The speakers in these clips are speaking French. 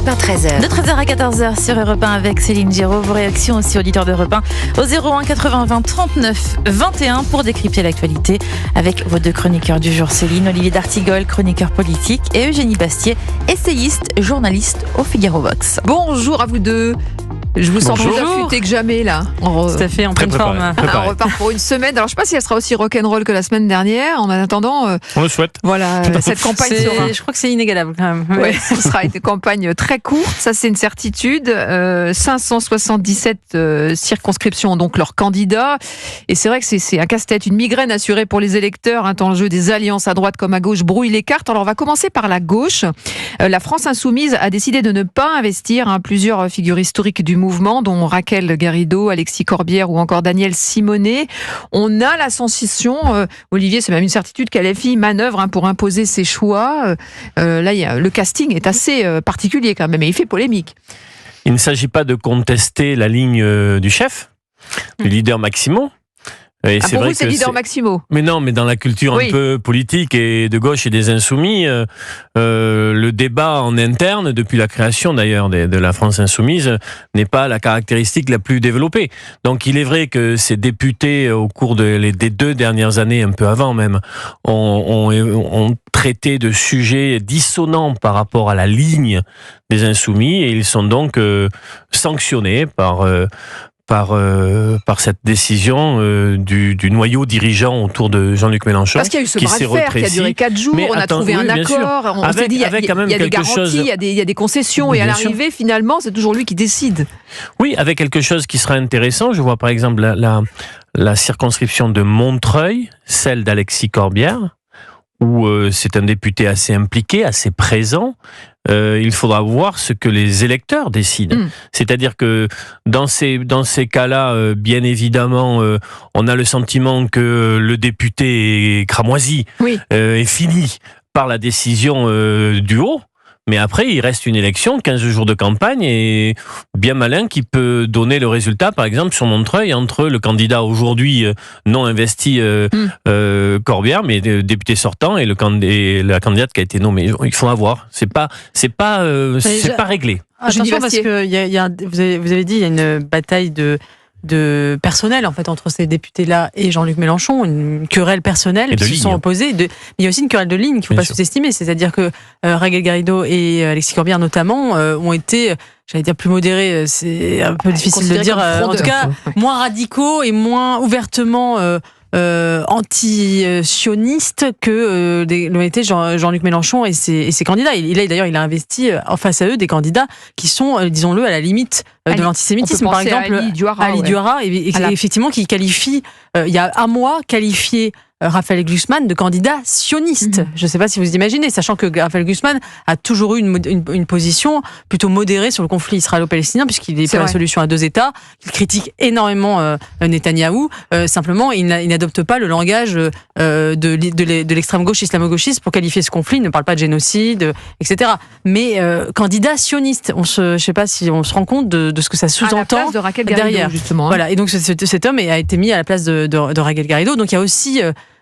Europe 1 13h. De 13h à 14h sur Europe 1 avec Céline Giraud. Vos réactions aussi, auditeurs d'Europe 1, au 01 80 20 39 21 pour décrypter l'actualité avec vos deux chroniqueurs du jour, Céline, Olivier D'Artigol, chroniqueur politique, et Eugénie Bastier, essayiste, journaliste au Figaro Vox. Bonjour à vous deux. Je vous sens plus Bonjour. affûté que jamais là. Tout à fait, en pleine forme. On repart pour une semaine. Alors je ne sais pas si elle sera aussi rock'n'roll que la semaine dernière. En attendant, On le souhaite. voilà, cette campagne sera. Je crois que c'est inégalable quand même. Ouais, ce sera une campagne très courte, ça c'est une certitude. 577 circonscriptions ont donc leurs candidats. Et c'est vrai que c'est un casse-tête, une migraine assurée pour les électeurs, tant le jeu des alliances à droite comme à gauche brouille les cartes. Alors on va commencer par la gauche. La France Insoumise a décidé de ne pas investir plusieurs figures historiques du mouvement, dont Raquel Garrido, Alexis Corbière ou encore Daniel Simonet. On a la sensation, Olivier, c'est même une certitude qu'LFI manœuvre pour imposer ses choix. Là, le casting est assez particulier quand même, et il fait polémique. Il ne s'agit pas de contester la ligne du chef, du leader Maximo. Et Pour vous, c'est leader Maximo. Mais non, mais dans la culture Oui. un peu politique et de gauche et des insoumis, le débat en interne, depuis la création d'ailleurs de la France Insoumise, n'est pas la caractéristique la plus développée. Donc il est vrai que ces députés, au cours des 2 dernières années, un peu avant même, ont traité de sujets dissonants par rapport à la ligne des insoumis, et ils sont donc sanctionnés par cette décision du noyau dirigeant autour de Jean-Luc Mélenchon. Parce qu'il y a eu ce qui bras de s'est fer qui a duré 4 jours, Mais on a attends, trouvé un oui, bien sûr. accord, on s'est dit il y a quand même des quelque garanties, chose. il y a des concessions, Oui, et à bien sûr. l'arrivée, finalement, c'est toujours lui qui décide. Oui, avec quelque chose qui sera intéressant. Je vois par exemple la circonscription de Montreuil, celle d'Alexis Corbière, où c'est un député assez impliqué, assez présent. Il faudra voir ce que les électeurs décident. C'est-à-dire que dans ces cas-là, bien évidemment, on a le sentiment que le député est cramoisi, Oui. est fini par la décision du haut. Mais après, il reste une élection, 15 jours de campagne, et bien malin qui peut donner le résultat, par exemple, sur Montreuil, entre le candidat aujourd'hui non investi Corbière, mais député sortant, et la candidate qui a été nommée. Il faut voir. C'est pas réglé. Attention, parce que vous avez dit, il y a une bataille de personnel en fait entre ces députés-là et Jean-Luc Mélenchon, une querelle personnelle qui se sont opposés. Mais il y a aussi une querelle de ligne qu'il ne faut pas sous-estimer, c'est-à-dire que Raquel Garrido et Alexis Corbière notamment ont été, j'allais dire plus modérés, c'est un peu difficile de dire, en tout cas moins radicaux et moins ouvertement anti-sionistes que l'ont été Jean-Luc Mélenchon et ses candidats. D'ailleurs, il a investi en face à eux des candidats qui sont, disons-le, à la limite de l'antisémitisme. Par exemple, Ali Duara, effectivement, qui qualifie, il y a un mois, qualifié Raphaël Glucksmann de candidat sioniste. Je ne sais pas si vous imaginez, sachant que Raphaël Glucksmann a toujours eu une position plutôt modérée sur le conflit israélo-palestinien, puisqu'il est pour la solution à 2 États. Il critique énormément Netanyahou. Simplement, il n'adopte pas le langage de l'extrême gauche islamo-gauchiste pour qualifier ce conflit. Il ne parle pas de génocide, etc. Mais candidat sioniste, je ne sais pas si on se rend compte de ce que ça sous-entend à la place de Raquel Garrido, derrière. Justement. Voilà. Et donc cet homme a été mis à la place de Raquel Garrido. Donc il y a aussi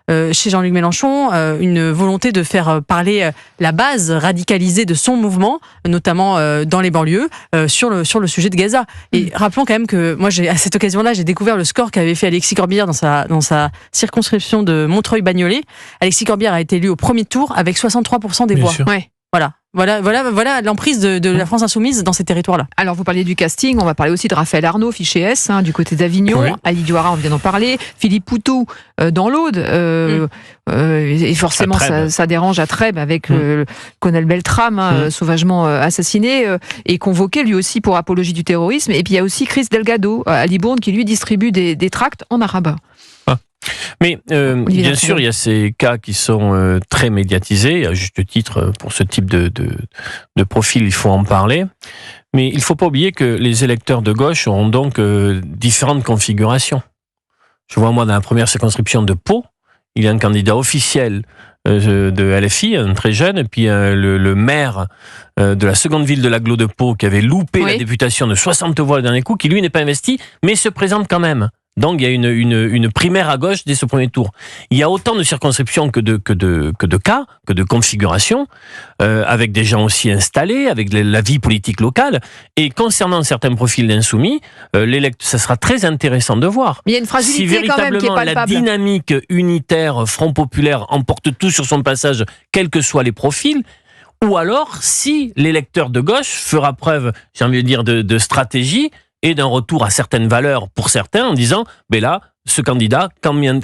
chez Jean-Luc Mélenchon une volonté de faire parler la base radicalisée de son mouvement, notamment dans les banlieues, sur le sujet de Gaza. Et rappelons quand même que moi, à cette occasion-là, j'ai découvert le score qu'avait fait Alexis Corbière dans sa circonscription de Montreuil-Bagnolet. Alexis Corbière a été élu au premier tour avec 63% des voix. Ouais. Voilà l'emprise de la France Insoumise dans ces territoires-là. Alors, vous parliez du casting, on va parler aussi de Raphaël Arnaud, fiché S, du côté d'Avignon. Oui. Ali Duara, on vient d'en parler. Philippe Poutou, dans l'Aude. Et forcément, ça dérange à Trèbes avec le colonel Beltrame, sauvagement assassiné, et convoqué lui aussi pour apologie du terrorisme. Et puis, il y a aussi Chris Delgado, à Libourne, qui lui distribue des tracts en arabe. Mais bien sûr, il y a ces cas qui sont très médiatisés, à juste titre, pour ce type de profil, il faut en parler. Mais il ne faut pas oublier que les électeurs de gauche auront donc différentes configurations. Je vois, moi, dans la première circonscription de Pau, il y a un candidat officiel de LFI, un très jeune, et puis le maire de la seconde ville de l'agglo de Pau, qui avait loupé la députation de 60 voix le dernier coup, qui lui n'est pas investi, mais se présente quand même. Donc il y a une primaire à gauche dès ce premier tour. Il y a autant de circonscriptions que de cas, que de configurations, avec des gens aussi installés, avec la vie politique locale. Et concernant certains profils d'insoumis, ça sera très intéressant de voir. Mais il y a une fragilité si véritablement quand même qui est palpable. La dynamique unitaire Front Populaire emporte tout sur son passage, quels que soient les profils. Ou alors, si l'électeur de gauche fera preuve, j'ai envie de dire, de stratégie et d'un retour à certaines valeurs pour certains en disant, ben là, ce candidat, quand bien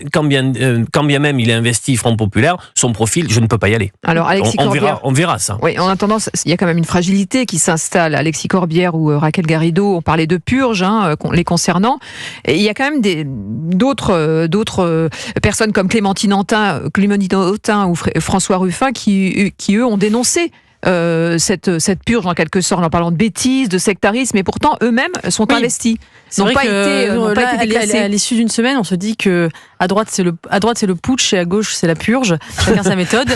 même il est investi Front Populaire, son profil, je ne peux pas y aller. Alors, Alexis Corbière, on verra ça. Oui, en attendant, il y a quand même une fragilité qui s'installe. Alexis Corbière ou Raquel Garrido ont parlé de purge, les concernant. Et il y a quand même d'autres personnes comme Clémentine Autain ou François Ruffin qui eux, ont dénoncé cette purge en quelque sorte en parlant de bêtises, de sectarisme, et pourtant eux-mêmes sont investis. C'est vrai à l'issue d'une semaine, on se dit que à droite c'est le putsch et à gauche c'est la purge. Chacun sa méthode.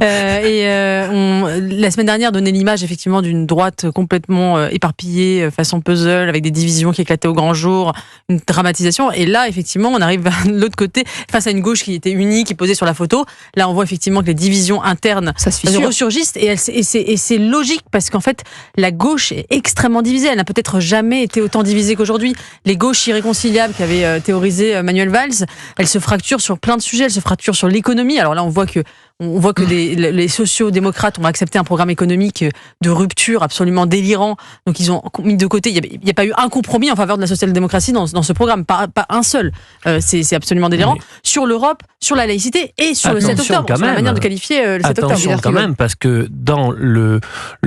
La semaine dernière donnait l'image effectivement d'une droite complètement éparpillée, façon puzzle, avec des divisions qui éclataient au grand jour, une dramatisation. Et là, effectivement, on arrive à l'autre côté, face à une gauche qui était unie, qui posait sur la photo. Là, on voit effectivement que les divisions internes ressurgissent et c'est logique parce qu'en fait, la gauche est extrêmement divisée. Elle n'a peut-être jamais été autant divisée qu'aujourd'hui. Les gauches irréconciliables qu'avait théorisé Manuel Valls, elles se fracturent sur plein de sujets. Elles se fracturent sur l'économie. Alors là, on voit que les sociaux-démocrates ont accepté un programme économique de rupture absolument délirant. Donc ils ont mis de côté. Il n'y a pas eu un compromis en faveur de la social-démocratie dans ce programme, pas un seul. C'est absolument délirant. Oui. Sur l'Europe, sur la laïcité et sur le 7 octobre, sur la manière de qualifier le 7 octobre. Attention quand même, parce que dans le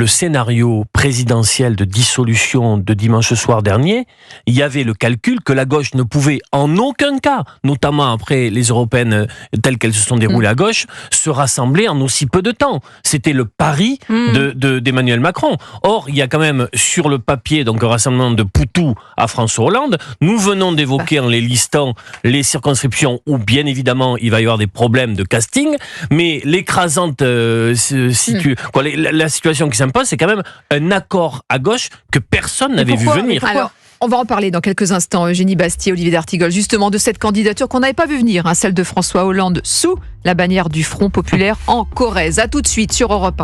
scénario présidentiel de dissolution de dimanche soir dernier, il y avait le calcul que la gauche ne pouvait en aucun cas, notamment après les européennes telles qu'elles se sont déroulées à gauche, se rassembler en aussi peu de temps. C'était le pari d'Emmanuel Macron. Or, il y a quand même sur le papier donc un rassemblement de Poutou à François Hollande. Nous venons d'évoquer en les listant les circonscriptions où bien évidemment il va y avoir des problèmes de casting, mais l'écrasante la situation qui s'impose, c'est quand même un accord à gauche que personne n'avait vu venir. Alors, on va en parler dans quelques instants, Eugénie Bastier, Olivier d'Artigol, justement de cette candidature qu'on n'avait pas vu venir, celle de François Hollande sous la bannière du Front Populaire en Corrèze. À tout de suite sur Europe 1.